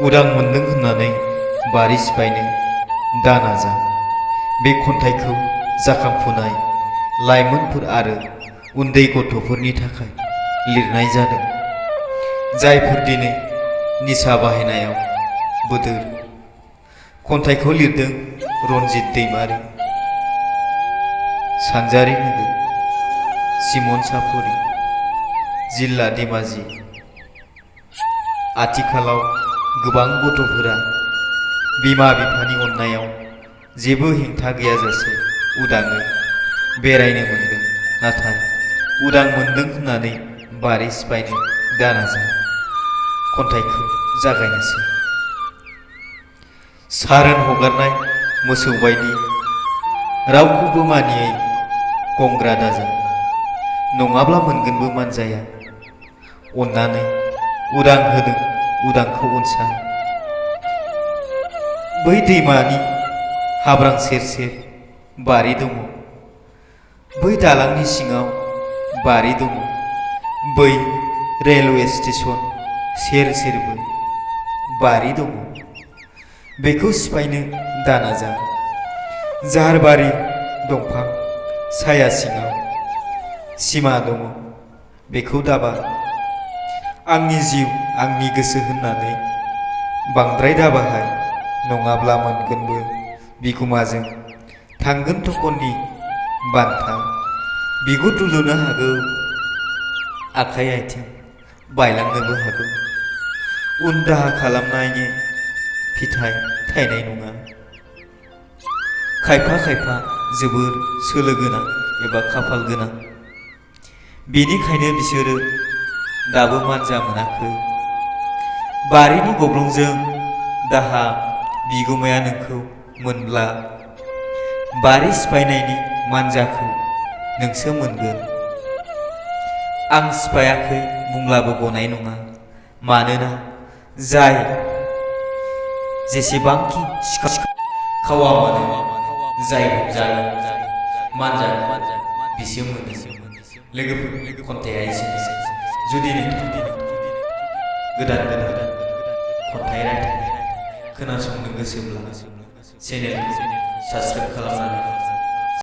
उदां मोनदों होननानै बारि सिफायनो दानाजा। बे खन्थाइखौ जाखांफुनाय लाइमोनफोर आरो उन्दै गथ'फोरनि थाखाय लिरनाय जादों, जायफोर दिनै निसा बाहायनायाव बोदोर। खन्थाइखौ लिरदों रनजित दैमारि, सानजारि नोगोर, सिमन साफरि, जिल्ला धेमाजि। आथिखालाव गोबां गथ'फोरा बिमा बिफानि अननायाव जेबो हेंथा गैयाजासे उदाङै बेरायनो मोनदों। नाथाय उदां मोनदों होननानै बारि सिफायनो दानाजा। खन्थाइखौ जागायनोसै। सारोन हगारनाय मोसौ बायदि रावखौबो मानियै गंग्रा दाजा, नङाब्ला मोनगोनबो मानजाया। अन्नानै उदां होदों उदांखौ अनसाय। बै दैमानि हाब्रां सेर सेर बारि दङ, बै दालांनि सिङाव बारि दङ, बै रेलवे स्टेसन सेर सेरबो बारि दङ। बेखौ सिफायनो दानाजा। जाहारबारि दंफां साया सिङाव सिमा दङ, बेखौ दाबा। आंनि जिउ आंनि गोसो होननानै बांद्राय दाबाहाय, नङाब्ला मोनगोनबो बिगुमाजों थांगोन थखननि बान्था। बिगुर दुलुनो हागौ, आखाइ आथिं बायलांनोबो हागौ। उन दाहा खालामनायनि फिथाइ थायनाय नङा। खायफा खायफा जोबोर सोलो गोनां एबा खाफाल गोनां, बेनिखायनो बिसोरो दाबो मानजा मोनाखै। बारिनि गब्लंजों दाहा बिगुमाया नोंखौ मोनब्ला बारि सिफायनायनि मानजाखौ नोंसो मोनगोन। आं सिफायाखै बुंब्लाबो गनाय नङा, मानोना जाय जेसेबांखि खावा मानो, जाय जागोन मानजागोन बिसो मोनो। लोगोफोर, खन्थाइया एसेनोसै। जुदि नोंथाङा गोदान गोदान खन्थाइ रायथाइ खोनासंनो गोसोब्ला चेनेलखौ साबस्क्राइब खालामनानै